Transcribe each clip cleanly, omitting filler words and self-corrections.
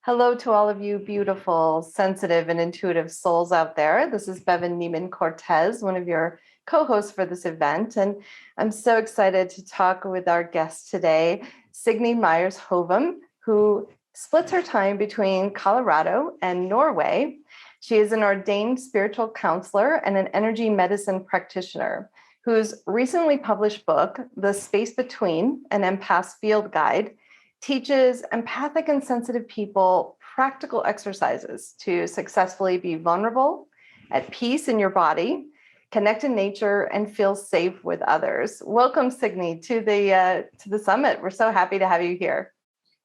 Hello to all of you beautiful, sensitive, and intuitive souls out there. This is Bevan Neiman Cortez, one of your co-hosts for this event. And I'm so excited to talk with our guest today, signehovem, who splits her time between Colorado and Norway. She is an ordained spiritual counselor and an energy medicine practitioner whose recently published book, The Space Between, an Empath's Field Guide, teaches empathic and sensitive people practical exercises to successfully be vulnerable, at peace in your body, connect in nature, and feel safe with others. Welcome, Signe, to the summit. We're so happy to have you here.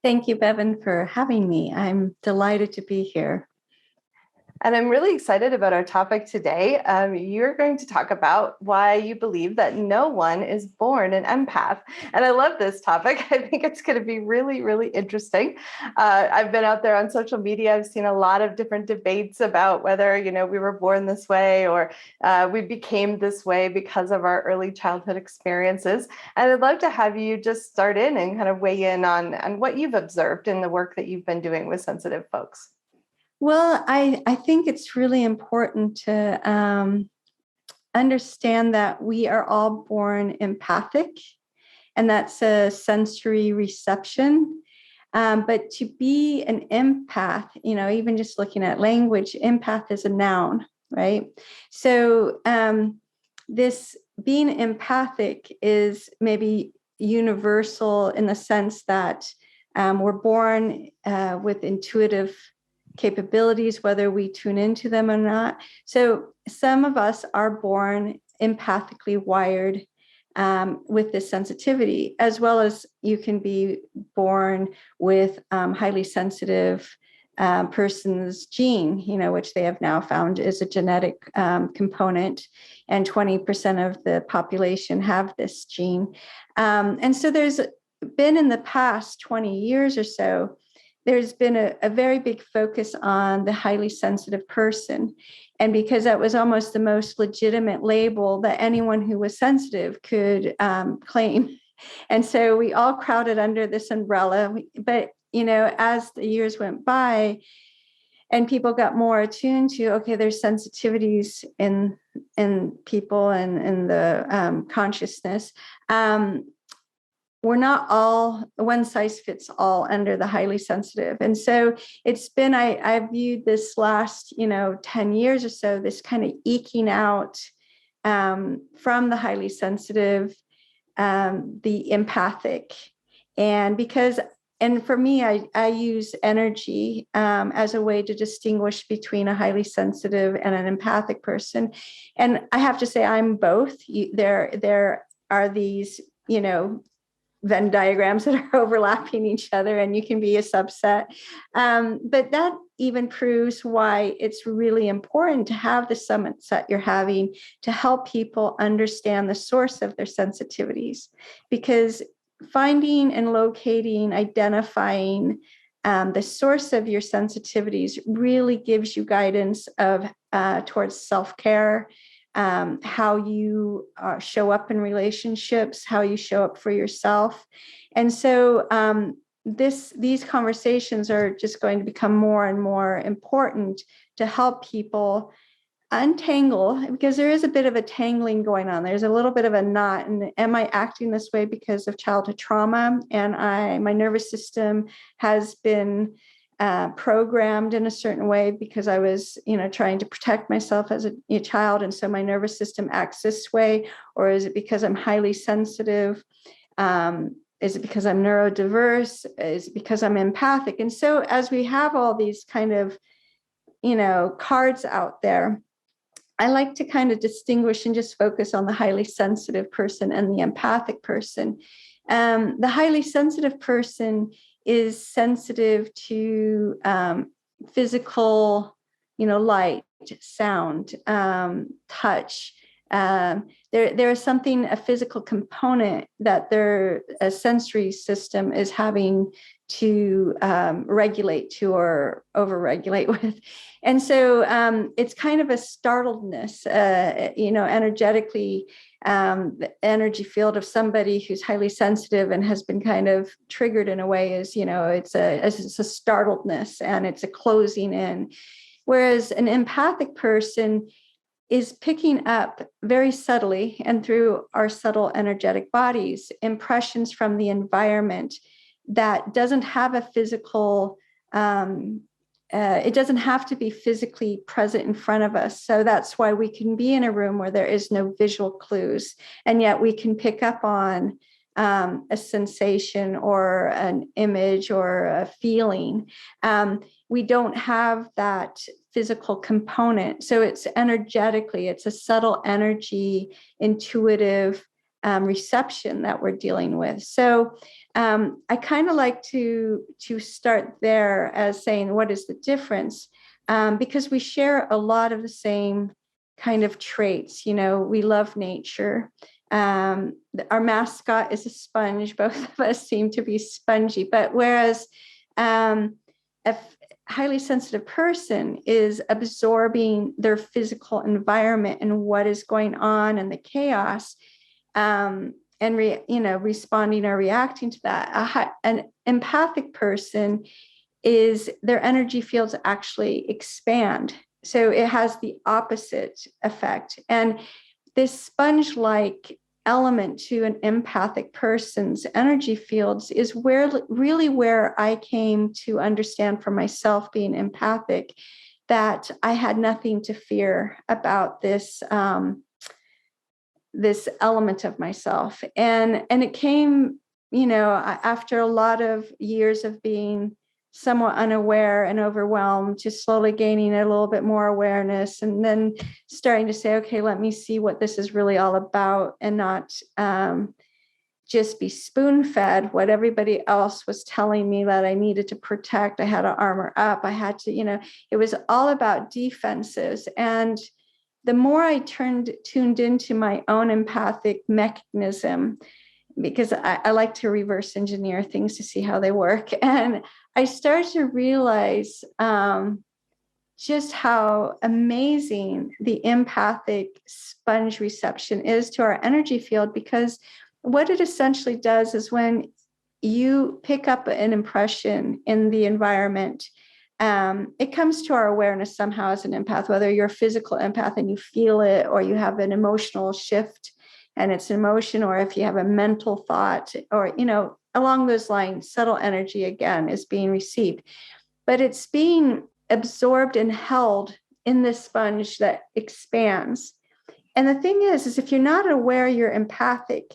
Thank you, Bevan, for having me. I'm delighted to be here. And I'm really excited about our topic today. You're going to talk about why you believe that no one is born an empath. And I love this topic. I think it's going to be really, really interesting. I've been out there on social media. I've seen a lot of different debates about whether, we were born this way or we became this way because of our early childhood experiences. And I'd love to have you just start in and kind of weigh in on what you've observed in the work that you've been doing with sensitive folks. Well, I think it's really important to understand that we are all born empathic, and that's a sensory reception. But to be an empath, even just looking at language, empath is a noun, right? So this being empathic is maybe universal in the sense that we're born with intuitive capabilities, whether we tune into them or not. So some of us are born empathically wired with this sensitivity, as well as you can be born with highly sensitive person's gene, which they have now found is a genetic component, and 20% of the population have this gene. And so there's been in the past 20 years or so, there's been a very big focus on the highly sensitive person. And because that was almost the most legitimate label that anyone who was sensitive could claim. And so we all crowded under this umbrella. But, as the years went by and people got more attuned to, okay, there's sensitivities in people and in the consciousness, we're not all one size fits all under the highly sensitive. And so it's been, I viewed this last, 10 years or so, this kind of eking out from the highly sensitive, the empathic. And for me, I use energy as a way to distinguish between a highly sensitive and an empathic person. And I have to say, I'm both. There are these, Venn diagrams that are overlapping each other, and you can be a subset. But that even proves why it's really important to have the summits that you're having to help people understand the source of their sensitivities, because finding and locating, identifying the source of your sensitivities really gives you guidance towards self-care, how you show up in relationships, how you show up for yourself. And so these conversations are just going to become more and more important to help people untangle, because there is a bit of a tangling going on. There's a little bit of a knot. And am I acting this way because of childhood trauma? And my nervous system has been programmed in a certain way because I was, trying to protect myself as a child. And so my nervous system acts this way. Or is it because I'm highly sensitive? Is it because I'm neurodiverse? Is it because I'm empathic? And so as we have all these kind of, cards out there, I like to kind of distinguish and just focus on the highly sensitive person and the empathic person. The highly sensitive person is sensitive to physical, light, sound, touch. There is something, a physical component that their sensory system is having to regulate to or overregulate with. And so it's kind of a startledness, energetically, the energy field of somebody who's highly sensitive and has been kind of triggered in a way is, it's a startledness and it's a closing in. Whereas an empathic person is picking up very subtly and through our subtle energetic bodies, impressions from the environment that doesn't have a physical, it doesn't have to be physically present in front of us. So that's why we can be in a room where there is no visual clues, and yet we can pick up on a sensation or an image or a feeling. We don't have that physical component. So it's energetically, it's a subtle energy, intuitive reception that we're dealing with. So I kind of like to start there as saying, what is the difference? Because we share a lot of the same kind of traits. We love nature. Our mascot is a sponge. Both of us seem to be spongy, but whereas a highly sensitive person is absorbing their physical environment and what is going on and the chaos, and responding or reacting to that. An empathic person is their energy fields actually expand. So it has the opposite effect. And this sponge-like element to an empathic person's energy fields is where I came to understand for myself, being empathic, that I had nothing to fear about this this element of myself. And it came, after a lot of years of being somewhat unaware and overwhelmed, just slowly gaining a little bit more awareness, and then starting to say, okay, let me see what this is really all about, and not just be spoon-fed what everybody else was telling me that I needed to protect. I had to armor up. I had to, it was all about defenses. And the more I tuned into my own empathic mechanism, because I like to reverse engineer things to see how they work. And I started to realize just how amazing the empathic sponge reception is to our energy field, because what it essentially does is when you pick up an impression in the environment, it comes to our awareness somehow as an empath, whether you're a physical empath and you feel it, or you have an emotional shift and it's an emotion, or if you have a mental thought, or, along those lines, subtle energy again is being received, but it's being absorbed and held in this sponge that expands. And the thing is if you're not aware you're empathic,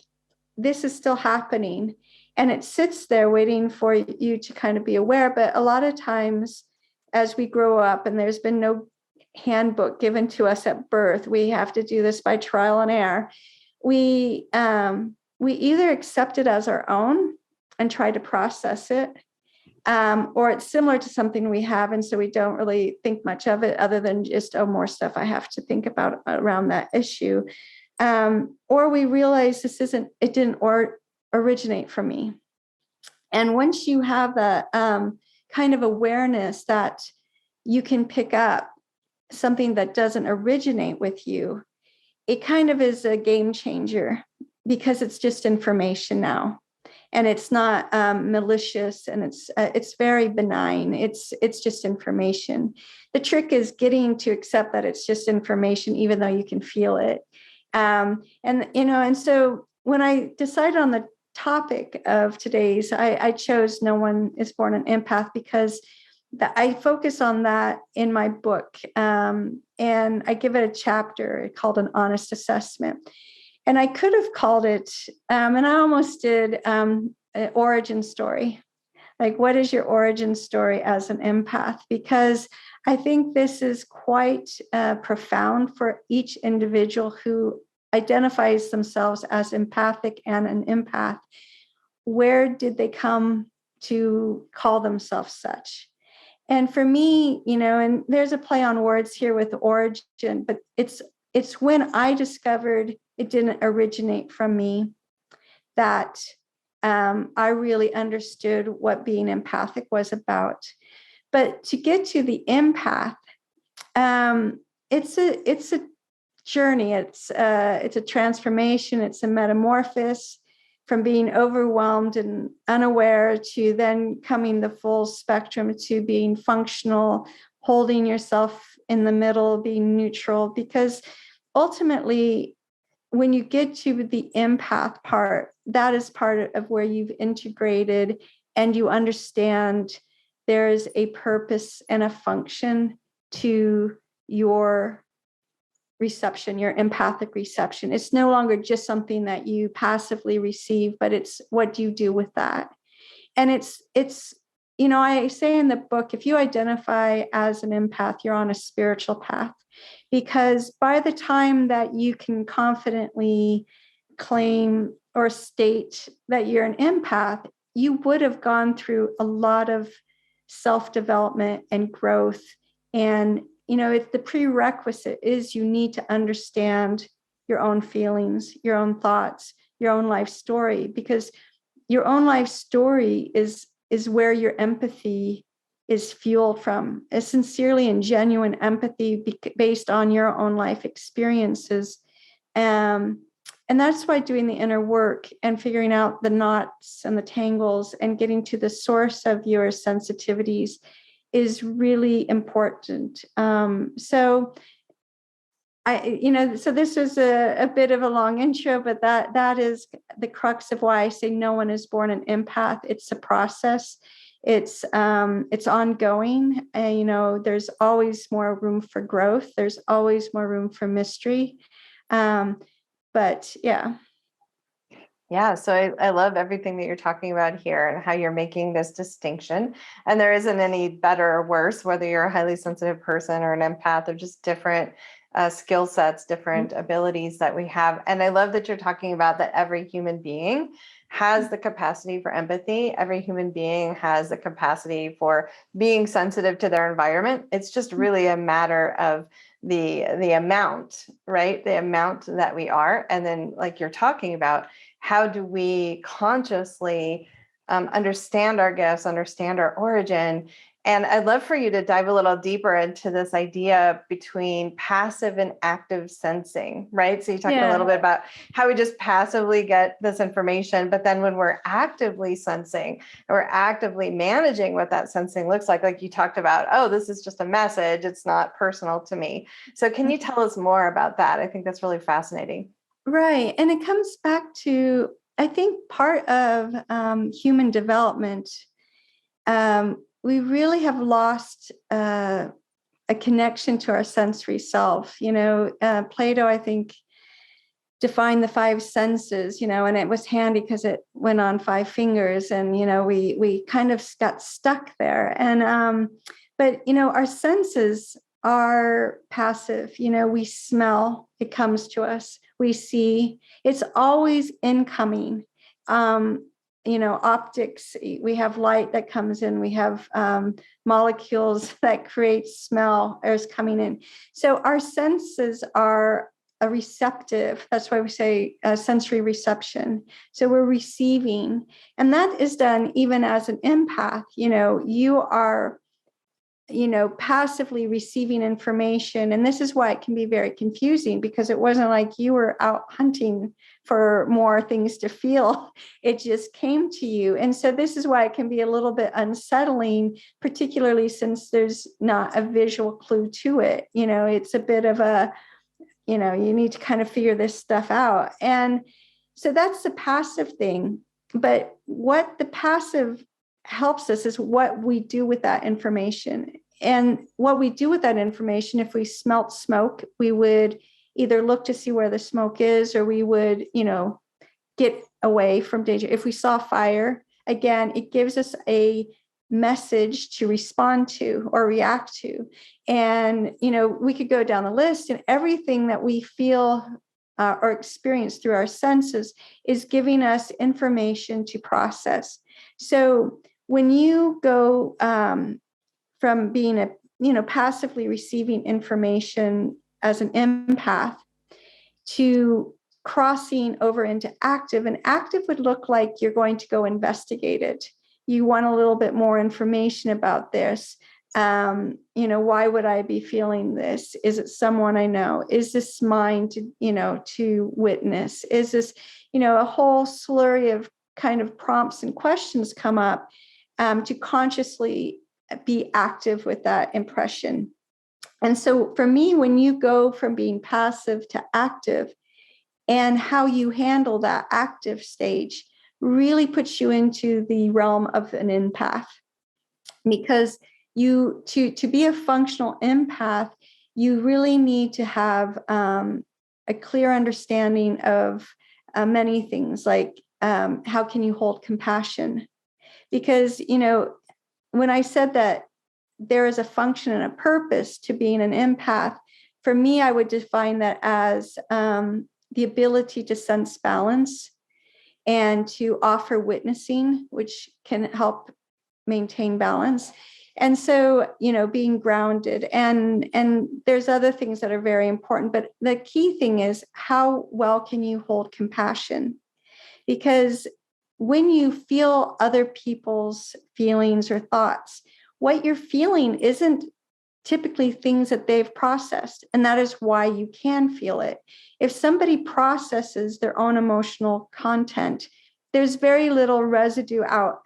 this is still happening, and it sits there waiting for you to kind of be aware. But a lot of times as we grow up, and there's been no handbook given to us at birth, we have to do this by trial and error. We either accept it as our own and try to process it, or it's similar to something we have, and so we don't really think much of it other than just, more stuff I have to think about around that issue. Or we realize it didn't originate from me. And once you have that kind of awareness that you can pick up something that doesn't originate with you, it kind of is a game changer, because it's just information now, and it's not malicious, and it's very benign. It's just information. The trick is getting to accept that it's just information, even though you can feel it. And so when I decided on the topic of today's, I chose No One is Born an Empath, because I focus on that in my book, and I give it a chapter called An Honest Assessment. And I could have called it, and I almost did, an origin story. Like, what is your origin story as an empath? Because I think this is quite profound for each individual who identifies themselves as empathic and an empath. Where did they come to call themselves such? And for me, and there's a play on words here with origin, but it's when I discovered it didn't originate from me, that I really understood what being empathic was about. But to get to the empath, it's a journey. It's a transformation. It's a metamorphosis from being overwhelmed and unaware to then coming the full spectrum to being functional, holding yourself in the middle, being neutral. Because ultimately, when you get to the empath part, that is part of where you've integrated and you understand there is a purpose and a function to your reception, your empathic reception. It's no longer just something that you passively receive, but it's what do you do with that? And it's I say in the book, if you identify as an empath, you're on a spiritual path, because by the time that you can confidently claim or state that you're an empath, you would have gone through a lot of self-development and growth. And if the prerequisite is you need to understand your own feelings, your own thoughts, your own life story, because your own life story is where your empathy is fueled from, a sincerely and genuine empathy based on your own life experiences. And that's why doing the inner work and figuring out the knots and the tangles and getting to the source of your sensitivities is really important. So this was a bit of a long intro, but that is the crux of why I say no one is born an empath. It's a process. It's ongoing. There's always more room for growth. There's always more room for mystery. But yeah. Yeah, so I love everything that you're talking about here and how you're making this distinction. And there isn't any better or worse, whether you're a highly sensitive person or an empath. They're just different skill sets, different abilities that we have. And I love that you're talking about that every human being has the capacity for empathy. Every human being has the capacity for being sensitive to their environment. It's just really a matter of the amount, right? The amount that we are. And then, like you're talking about, how do we consciously understand our gifts, understand our origin? And I'd love for you to dive a little deeper into this idea between passive and active sensing, right? So you talked a little bit about how we just passively get this information, but then when we're actively sensing, or actively managing what that sensing looks like you talked about, oh, this is just a message, it's not personal to me. So can you tell us more about that? I think that's really fascinating. Right. And it comes back to, I think, part of human development. We really have lost a connection to our sensory self. Plato, I think, defined the five senses, and it was handy because it went on five fingers, and, we kind of got stuck there. And, but, our senses are passive. We smell, it comes to us. We see, it's always incoming. Optics, we have light that comes in, we have molecules that create smell is coming in. So our senses are a receptive. That's why we say sensory reception. So we're receiving, and that is done even as an empath. You are passively receiving information. And this is why it can be very confusing, because it wasn't like you were out hunting for more things to feel. It just came to you. And so this is why it can be a little bit unsettling, particularly since there's not a visual clue to it. It's a bit of a, you need to kind of figure this stuff out. And so that's the passive thing. But what the passive helps us is what we do with that information. And what we do with that information, if we smelt smoke, we would either look to see where the smoke is, or we would, get away from danger. If we saw fire, again, it gives us a message to respond to or react to. And, we could go down the list, and everything that we feel or experience through our senses is giving us information to process. So when you go from being passively receiving information as an empath to crossing over into active, and active would look like you're going to go investigate it. You want a little bit more information about this. Why would I be feeling this? Is it someone I know? Is this mine to witness? Is this, a whole slurry of kind of prompts and questions come up to consciously be active with that impression. And so for me, when you go from being passive to active, and how you handle that active stage really puts you into the realm of an empath. Because to be a functional empath, you really need to have a clear understanding of many things, like how can you hold compassion? Because, when I said that there is a function and a purpose to being an empath, for me, I would define that as the ability to sense balance and to offer witnessing, which can help maintain balance. And so, being grounded, and there's other things that are very important, but the key thing is how well can you hold compassion? Because when you feel other people's feelings or thoughts, what you're feeling isn't typically things that they've processed, and that is why you can feel it. If somebody processes their own emotional content, there's very little residue out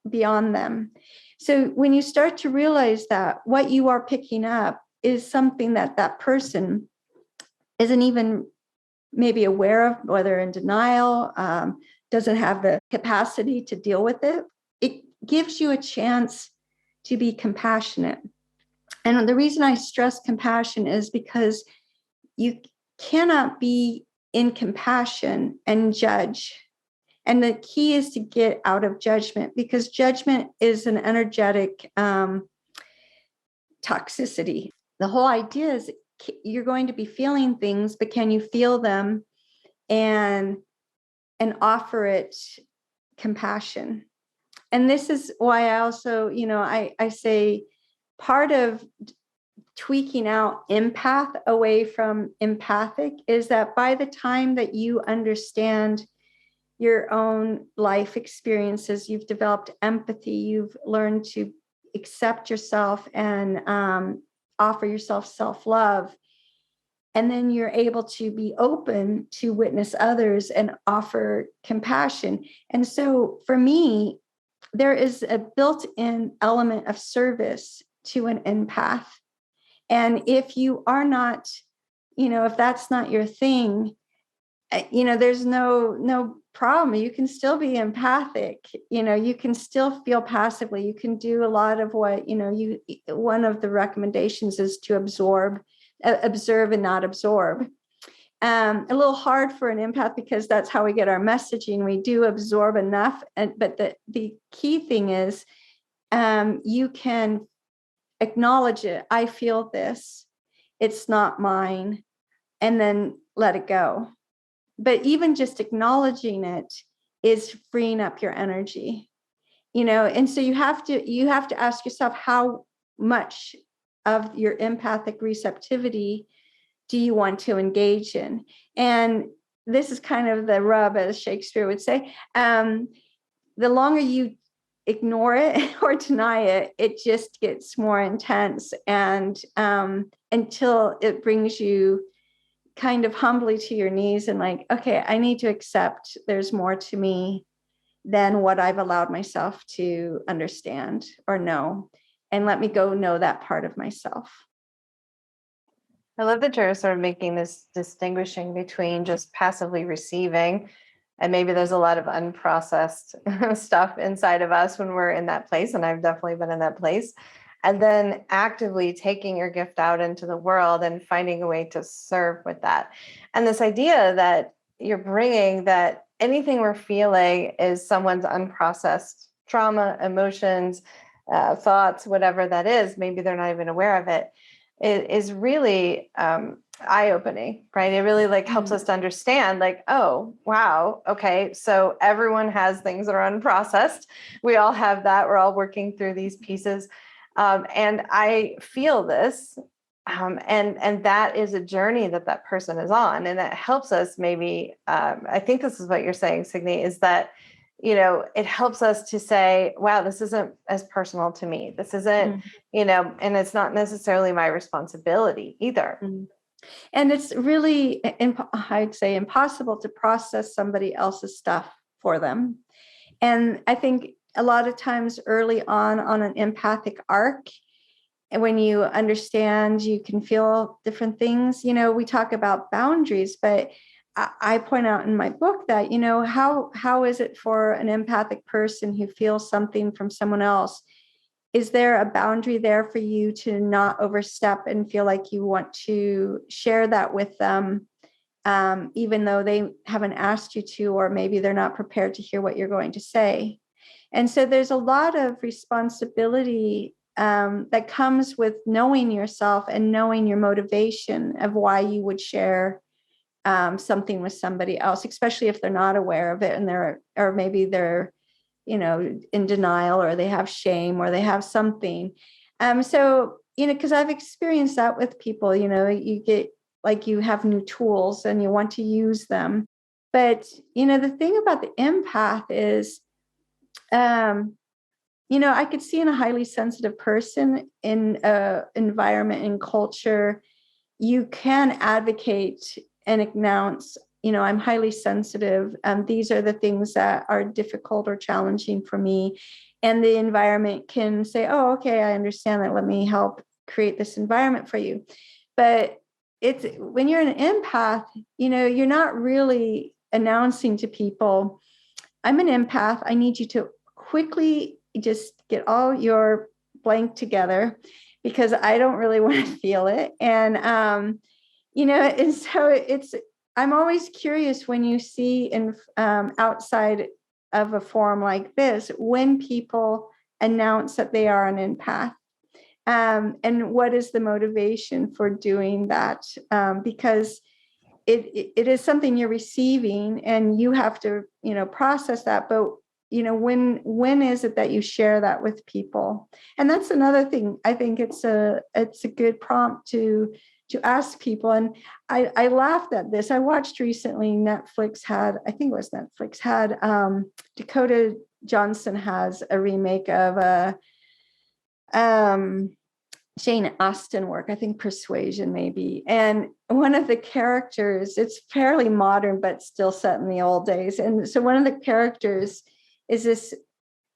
beyond them. So when you start to realize that what you are picking up is something that that person isn't even maybe aware of, whether in denial, doesn't have the capacity to deal with it, it gives you a chance to be compassionate. And the reason I stress compassion is because you cannot be in compassion and judge. And the key is to get out of judgment, because judgment is an energetic toxicity. The whole idea is you're going to be feeling things, but can you feel them and offer it compassion? And this is why I also, I say part of tweaking out empath away from empathic is that by the time that you understand your own life experiences, you've developed empathy, you've learned to accept yourself and offer yourself self-love, and then you're able to be open to witness others and offer compassion. And so for me, there is a built-in element of service to an empath. And if you are not, if that's not your thing, there's no problem. You can still be empathic. You can still feel passively. You can do a lot of what, one of the recommendations is to observe and not absorb. A little hard for an empath because that's how we get our messaging. We do absorb enough. But the key thing is you can acknowledge it. I feel this. It's not mine. And then let it go. But even just acknowledging it is freeing up your energy, and so you have to ask yourself, how much of your empathic receptivity do you want to engage in? And this is kind of the rub, as Shakespeare would say. The longer you ignore it or deny it, it just gets more intense, and until it brings you kind of humbly to your knees and like, okay, I need to accept there's more to me than what I've allowed myself to understand or know, and let me go know that part of myself. I love that you're sort of making this distinguishing between just passively receiving, and maybe there's a lot of unprocessed stuff inside of us when we're in that place, and I've definitely been in that place, and then actively taking your gift out into the world and finding a way to serve with that. And this idea that you're bringing, that anything we're feeling is someone's unprocessed trauma, emotions, thoughts, whatever that is, maybe they're not even aware of it, is really eye-opening, right? It really helps us to understand, oh, wow, okay, so everyone has things that are unprocessed. We all have that. We're all working through these pieces. And I feel this, and that is a journey that that person is on, and that helps us maybe. I think this is what you're saying, Signe, is that it helps us to say, wow, this isn't as personal to me. This isn't, and it's not necessarily my responsibility either. And it's really, I'd say, impossible to process somebody else's stuff for them. And I think a lot of times early on an empathic arc, and when you understand, you can feel different things. We talk about boundaries, but I point out in my book that, how is it for an empathic person who feels something from someone else? Is there a boundary there for you to not overstep and feel like you want to share that with them, even though they haven't asked you to, or maybe they're not prepared to hear what you're going to say? And so there's a lot of responsibility that comes with knowing yourself and knowing your motivation of why you would share something with somebody else, especially if they're not aware of it, and or maybe they're in denial, or they have shame, or they have something. So, because I've experienced that with people, you get like you have new tools and you want to use them. But, the thing about the empath is, I could see in a highly sensitive person in an environment and culture, you can advocate and announce, I'm highly sensitive. These are the things that are difficult or challenging for me. And the environment can say, oh, okay, I understand that. Let me help create this environment for you. But it's when you're an empath, you're not really announcing to people, I'm an empath. I need you to quickly just get all your blank together because I don't really want to feel it. And, and so I'm always curious when you see in outside of a forum like this, when people announce that they are an empath, and what is the motivation for doing that? Because it is something you're receiving, and you have to, process that. But when is it that you share that with people? And that's another thing. I think it's a good prompt to ask people. And I laughed at this. I watched recently, I think it was Netflix had, Dakota Johnson has a remake of a Jane Austen work, I think Persuasion maybe. And one of the characters, it's fairly modern, but still set in the old days. And so one of the characters is this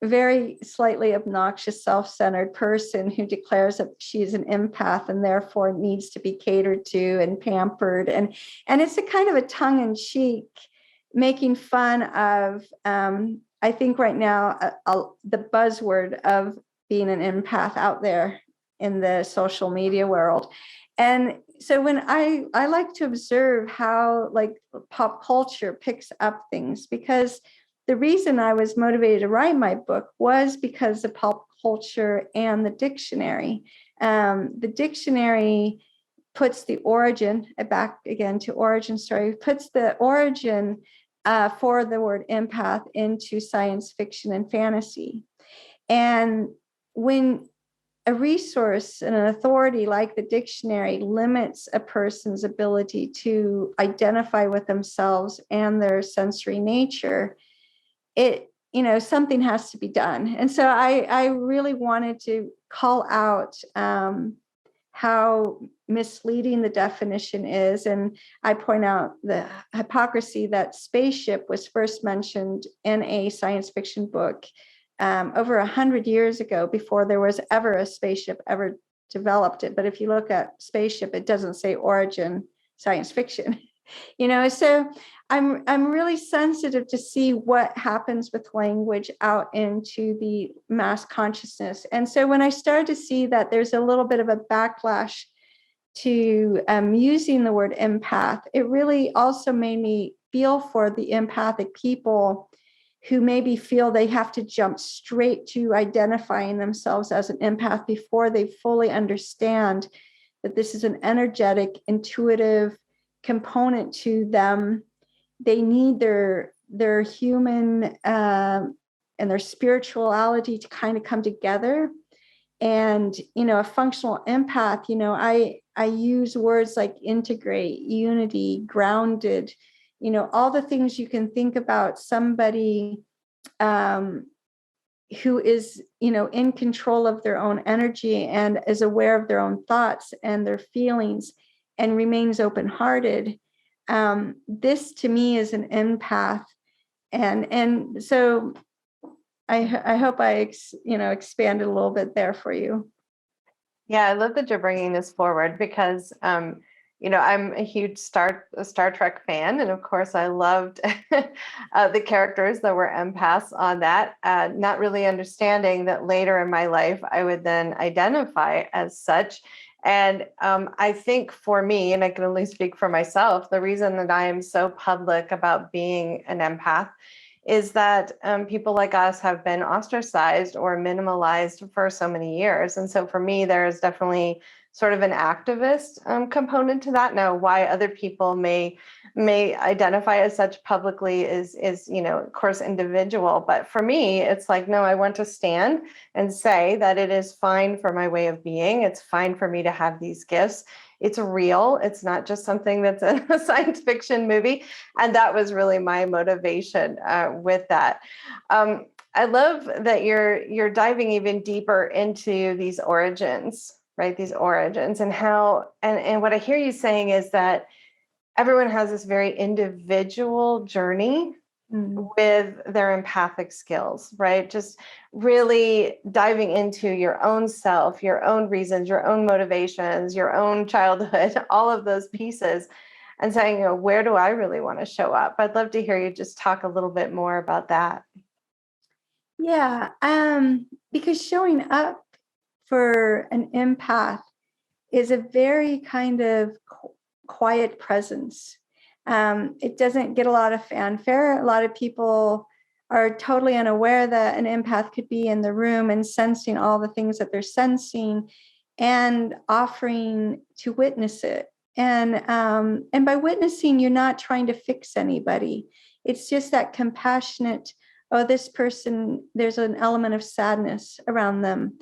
very slightly obnoxious, self-centered person who declares that she's an empath and therefore needs to be catered to and pampered. And it's a kind of a tongue-in-cheek making fun of, I think right now, the buzzword of being an empath out there in the social media world. And so when I like to observe how like pop culture picks up things, because the reason I was motivated to write my book was because of pop culture and the dictionary. The dictionary puts the origin, back again to origin story, puts the origin for the word empath into science fiction and fantasy. And when a resource and an authority like the dictionary limits a person's ability to identify with themselves and their sensory nature, something has to be done. And so I really wanted to call out how misleading the definition is. And I point out the hypocrisy that spaceship was first mentioned in a science fiction book over 100 years ago, before there was ever a spaceship ever developed it. But if you look at spaceship, it doesn't say origin science fiction. So I'm really sensitive to see what happens with language out into the mass consciousness. And so when I started to see that there's a little bit of a backlash to using the word empath, it really also made me feel for the empathic people who maybe feel they have to jump straight to identifying themselves as an empath before they fully understand that this is an energetic, intuitive component to them. They need their human and their spirituality to kind of come together. And a functional empath, I use words like integrate, unity, grounded, all the things you can think about somebody who is, in control of their own energy and is aware of their own thoughts and their feelings and remains open-hearted. This to me is an empath. And so I hope I expanded a little bit there for you. Yeah, I love that you're bringing this forward because, I'm a huge Star Trek fan. And of course, I loved the characters that were empaths on that, not really understanding that later in my life, I would then identify as such. And I think for me, and I can only speak for myself, the reason that I am so public about being an empath is that people like us have been ostracized or minimalized for so many years. And so for me, there is definitely sort of an activist component to that. Now, why other people may identify as such publicly is of course individual. But for me, it's like, no, I want to stand and say that it is fine for my way of being. It's fine for me to have these gifts. It's real. It's not just something that's in a science fiction movie. And that was really my motivation with that. I love that you're diving even deeper into these origins, right? These origins and how, and what I hear you saying is that everyone has this very individual journey with their empathic skills, right? Just really diving into your own self, your own reasons, your own motivations, your own childhood, all of those pieces, and saying, where do I really want to show up? I'd love to hear you just talk a little bit more about that. Yeah, because showing up for an empath is a very kind of quiet presence. It doesn't get a lot of fanfare. A lot of people are totally unaware that an empath could be in the room and sensing all the things that they're sensing and offering to witness it. And by witnessing, you're not trying to fix anybody. It's just that compassionate, oh, this person, there's an element of sadness around them.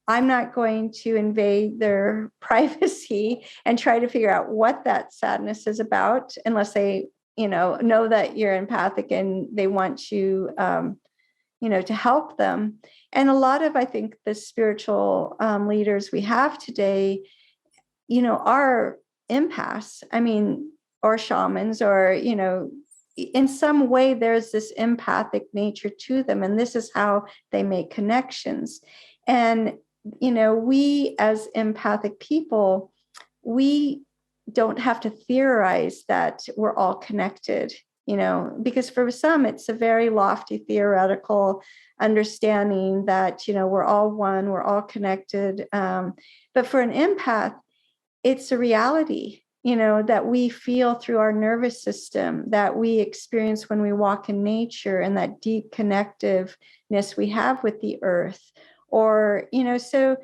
I'm not going to invade their privacy and try to figure out what that sadness is about unless they, know that you're empathic and they want you, to help them. And a lot of, I think, the spiritual leaders we have today, are empaths. I mean, or shamans, or, in some way there's this empathic nature to them. And this is how they make connections. And we as empathic people, we don't have to theorize that we're all connected, because for some, it's a very lofty theoretical understanding that, we're all one, we're all connected. But for an empath, it's a reality, that we feel through our nervous system, that we experience when we walk in nature, and that deep connectiveness we have with the earth. Or, so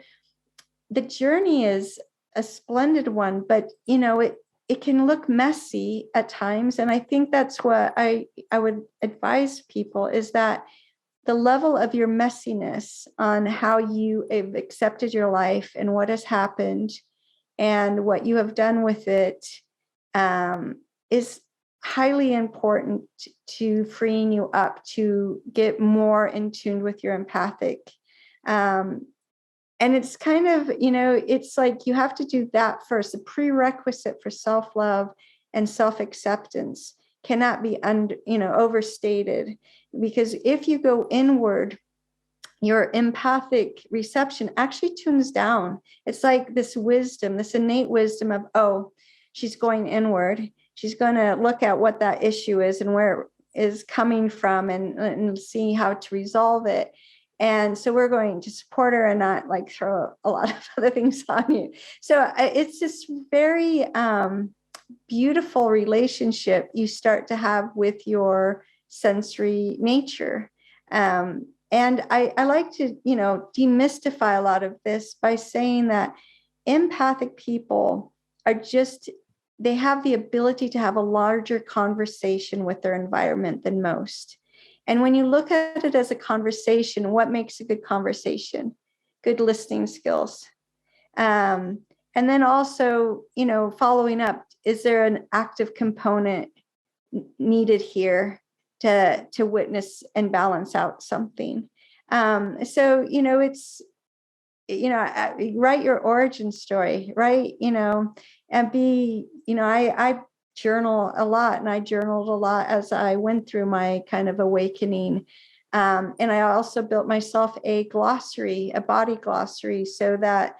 the journey is a splendid one, but, it can look messy at times. And I think that's what I would advise people, is that the level of your messiness on how you have accepted your life and what has happened and what you have done with it is highly important to freeing you up to get more in tune with your empathic. And it's kind of, it's like you have to do that first. The prerequisite for self-love and self-acceptance cannot be overstated, because if you go inward, your empathic reception actually tunes down. It's like this wisdom, this innate wisdom of, oh, she's going inward. She's going to look at what that issue is and where it is coming from, and see how to resolve it. And so we're going to support her and not like throw a lot of other things on you. So it's this very beautiful relationship you start to have with your sensory nature. And I like to, demystify a lot of this by saying that empathic people are they have the ability to have a larger conversation with their environment than most. And when you look at it as a conversation, what makes a good conversation? Good listening skills. And And then also, following up, is there an active component needed here to witness and balance out something? So, it's, write your origin story, right? And be, I journal a lot, and I journaled a lot as I went through my kind of awakening. And I also built myself a glossary, a body glossary, so that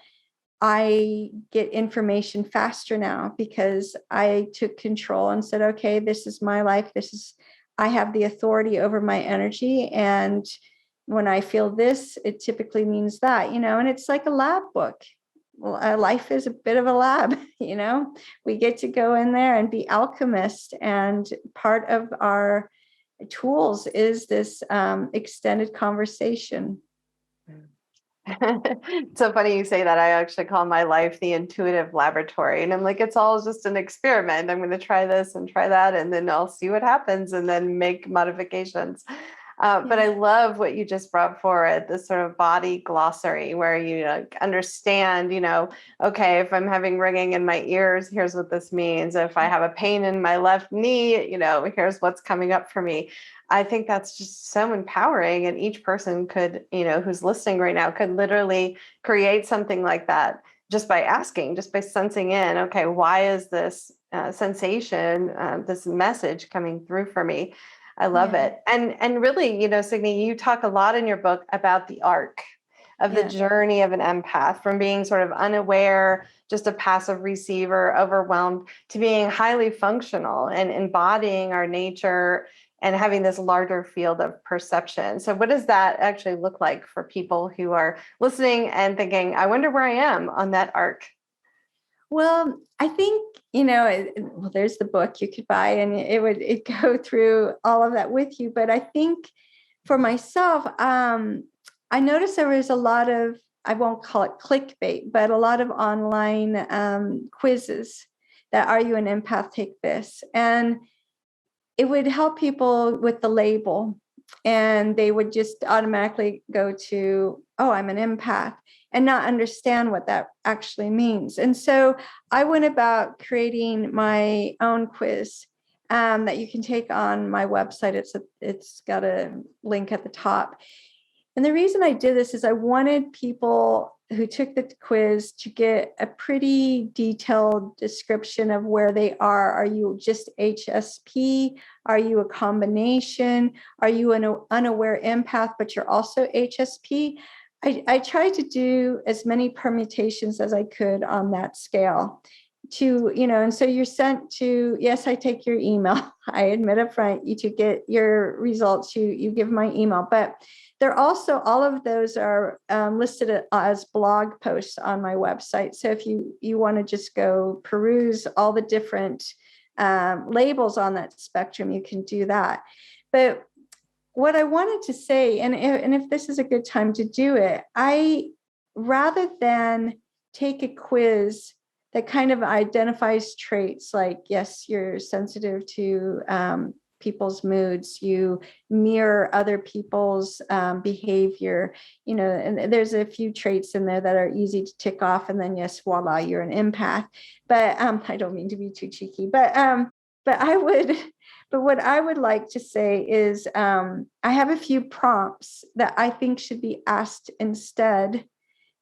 I get information faster now, because I took control and said, okay, this is my life. I have the authority over my energy. And when I feel this, it typically means that, and it's like a lab book. Well, life is a bit of a lab, we get to go in there and be alchemists. And part of our tools is this extended conversation. It's so funny you say that. I actually call my life the intuitive laboratory. And I'm like, it's all just an experiment. I'm going to try this and try that, and then I'll see what happens and then make modifications. But I love what you just brought forward, this sort of body glossary where you understand, okay, if I'm having ringing in my ears, here's what this means. If I have a pain in my left knee, here's what's coming up for me. I think that's just so empowering. And each person could, who's listening right now, could literally create something like that just by asking, just by sensing in, okay, why is this sensation, this message coming through for me? I love it. And really, Signe, you talk a lot in your book about the arc of the journey of an empath, from being sort of unaware, just a passive receiver, overwhelmed, to being highly functional and embodying our nature and having this larger field of perception. So what does that actually look like for people who are listening and thinking, I wonder where I am on that arc? Well, I think, there's the book you could buy, and it'd go through all of that with you. But I think for myself, I noticed there was a lot of, I won't call it clickbait, but a lot of online quizzes that, are you an empath? Take this. And it would help people with the label, and they would just automatically go to, oh, I'm an empath, and not understand what that actually means. And so I went about creating my own quiz that you can take on my website. It's got a link at the top. And the reason I did this is I wanted people who took the quiz to get a pretty detailed description of where they are. Are you just HSP? Are you a combination? Are you an unaware empath, but you're also HSP? I tried to do as many permutations as I could on that scale and so you're sent to, yes, I take your email. I admit up front, you to get your results, you give my email, but they're also, all of those are listed as blog posts on my website. So if you want to just go peruse all the different labels on that spectrum, you can do that. But what I wanted to say, and if this is a good time to do it, rather than take a quiz that kind of identifies traits like, yes, you're sensitive to people's moods, you mirror other people's behavior, and there's a few traits in there that are easy to tick off, and then yes, voila, you're an empath. But I don't mean to be too cheeky, but what I would like to say is I have a few prompts that I think should be asked instead,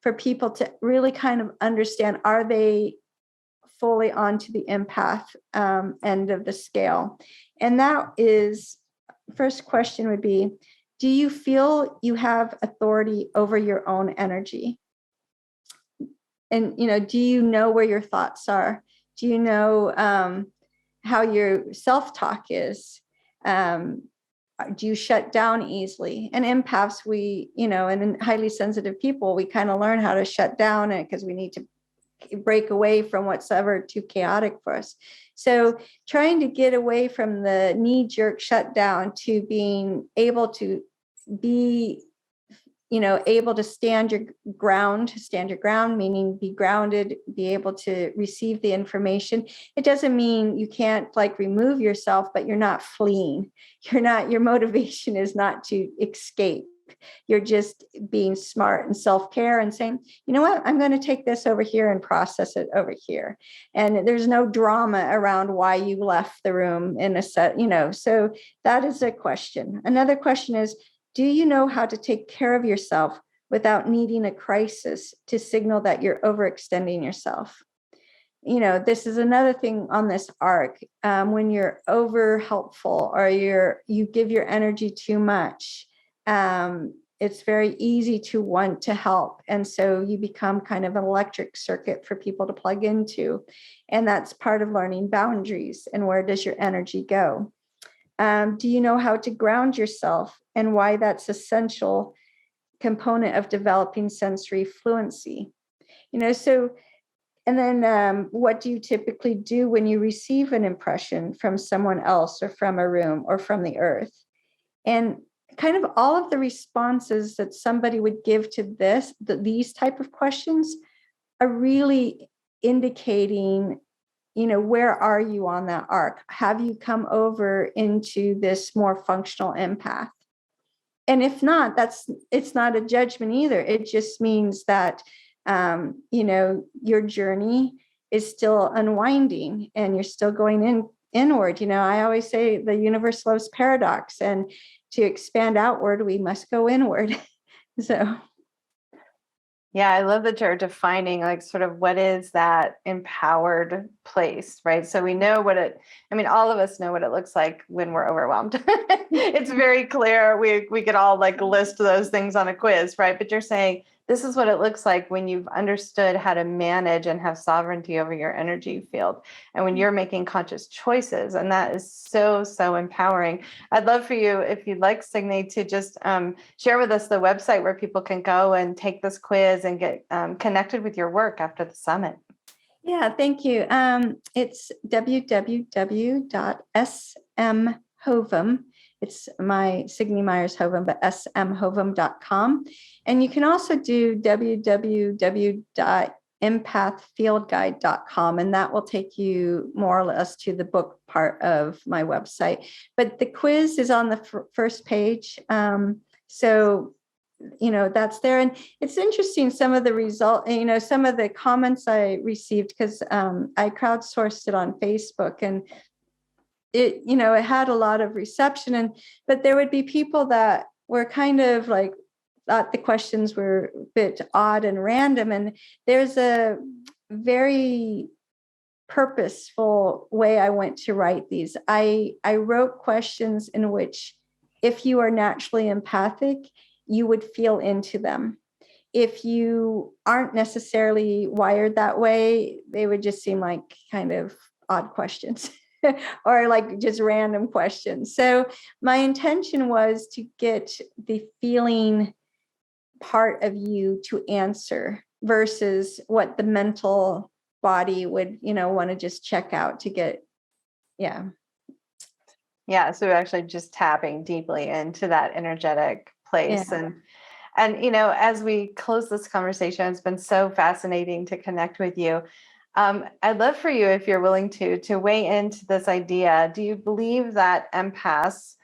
for people to really kind of understand, are they fully onto the empath end of the scale? And that is, first question would be, do you feel you have authority over your own energy? And, do you know where your thoughts are? Do you know how your self-talk is? Do you shut down easily? And empaths, and highly sensitive people, we kind of learn how to shut down it because we need to break away from what's ever too chaotic for us. So trying to get away from the knee-jerk shutdown to being able to be, able to stand your ground, meaning be grounded, be able to receive the information. It doesn't mean you can't remove yourself, but you're not fleeing. Your motivation is not to escape. You're just being smart and self-care and saying, you know what, I'm going to take this over here and process it over here. And there's no drama around why you left the room in a set, so that is a question. Another question is, do you know how to take care of yourself without needing a crisis to signal that you're overextending yourself? This is another thing on this arc. When you're over helpful or you give your energy too much, it's very easy to want to help. And so you become kind of an electric circuit for people to plug into. And that's part of learning boundaries. And where does your energy go? Do you know how to ground yourself and why that's essential component of developing sensory fluency? And then what do you typically do when you receive an impression from someone else or from a room or from the earth? And kind of all of the responses that somebody would give to these type of questions are really indicating, where are you on that arc? Have you come over into this more functional empath? And if not, it's not a judgment either. It just means that your journey is still unwinding and you're still going inward. I always say the universe loves paradox, and to expand outward, we must go inward. So. Yeah, I love that you're defining like sort of what is that empowered place, right? So we know all of us know what it looks like when we're overwhelmed. It's very clear. We could all like list those things on a quiz, right? But you're saying this is what it looks like when you've understood how to manage and have sovereignty over your energy field. And when you're making conscious choices, and that is so, so empowering. I'd love for you, if you'd like, Signe, to just share with us the website where people can go and take this quiz and get connected with your work after the summit. Yeah, thank you. It's www.smhovem. It's my Signe Myers-Hovem, but smhovem.com. And you can also do www.empathfieldguide.com, and that will take you more or less to the book part of my website. But the quiz is on the first page. So that's there. And it's interesting, some of the some of the comments I received, because I crowdsourced it on Facebook, and it had a lot of reception, but there would be people that were kind of like thought the questions were a bit odd and random. And there's a very purposeful way I went to write these. I wrote questions in which, if you are naturally empathic, you would feel into them. If you aren't necessarily wired that way, they would just seem like kind of odd questions or like just random questions. So my intention was to get the feeling part of you to answer versus what the mental body would, want to just check out to get. Yeah. Yeah. So we're actually just tapping deeply into that energetic place. Yeah. And as we close this conversation, it's been so fascinating to connect with you. I'd love for you, if you're willing to weigh into this idea. Do you believe that empaths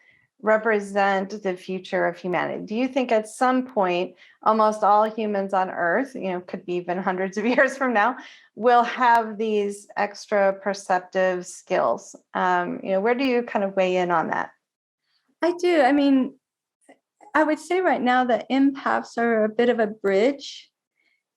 represent the future of humanity? Do you think at some point, almost all humans on Earth, could be even hundreds of years from now, will have these extra perceptive skills? Where do you kind of weigh in on that? I do. I mean, I would say right now that empaths are a bit of a bridge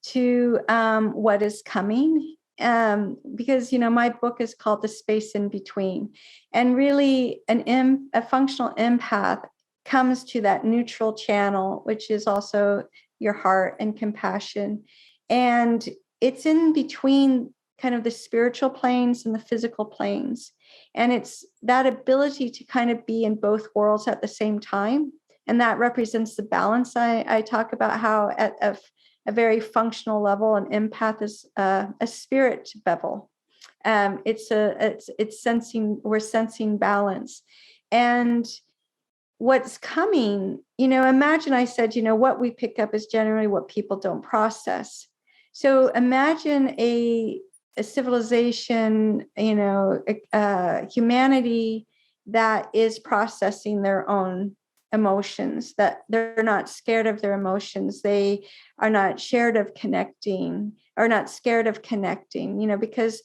to what is coming. Because my book is called The Space in Between, and really a functional empath comes to that neutral channel, which is also your heart and compassion, and it's in between kind of the spiritual planes and the physical planes, and it's that ability to kind of be in both worlds at the same time, and that represents the balance. I talk about how at a very functional level, an empath is a spirit bevel. It's sensing, we're sensing balance. And what's coming, imagine I said, what we pick up is generally what people don't process. So imagine a civilization, humanity that is processing their own emotions, that they're not scared of their emotions. They are not scared of connecting, because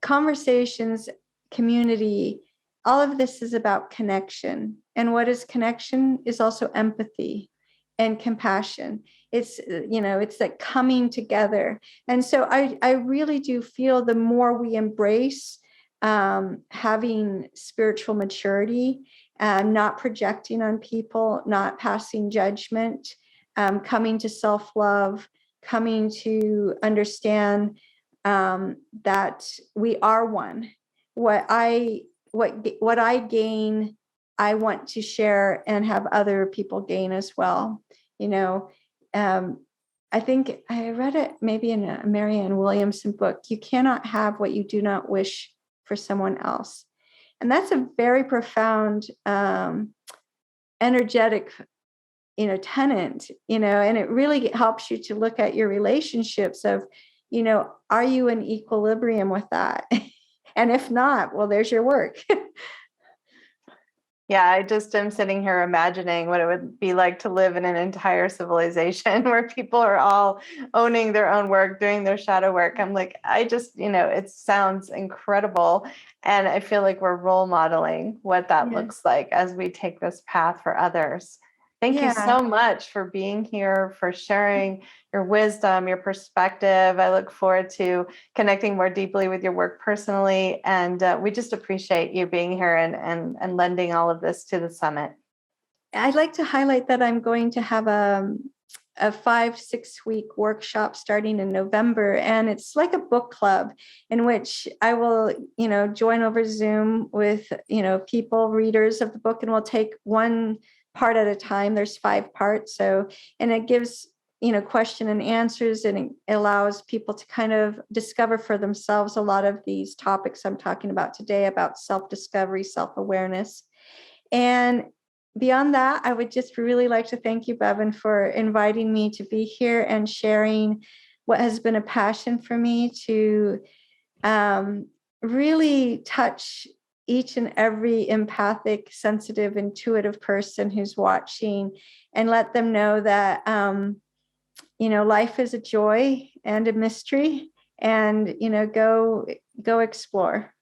conversations, community, all of this is about connection. And what is connection is also empathy and compassion. It's like coming together. And so I really do feel the more we embrace having spiritual maturity, not projecting on people, not passing judgment, coming to self-love, coming to understand that we are one. What I gain, I want to share and have other people gain as well. I think I read it maybe in a Marianne Williamson book. You cannot have what you do not wish for someone else, and that's a very profound, energetic, tenant. And it really helps you to look at your relationships of, are you in equilibrium with that? And if not, well, there's your work. Yeah, I just am sitting here imagining what it would be like to live in an entire civilization where people are all owning their own work, doing their shadow work. I'm like, it sounds incredible. And I feel like we're role modeling what that looks like as we take this path for others. Thank you so much for being here, for sharing your wisdom, your perspective. I look forward to connecting more deeply with your work personally. And we just appreciate you being here and lending all of this to the summit. I'd like to highlight that I'm going to have a 5-6 week workshop starting in November. And it's like a book club in which I will, join over Zoom with, people, readers of the book, and we'll take one part at a time. There's 5 parts. And it gives, question and answers, and it allows people to kind of discover for themselves a lot of these topics I'm talking about today, about self-discovery, self-awareness. And beyond that, I would just really like to thank you, Bevan, for inviting me to be here and sharing what has been a passion for me to really touch each and every empathic, sensitive, intuitive person who's watching, and let them know that, life is a joy and a mystery, and, go explore.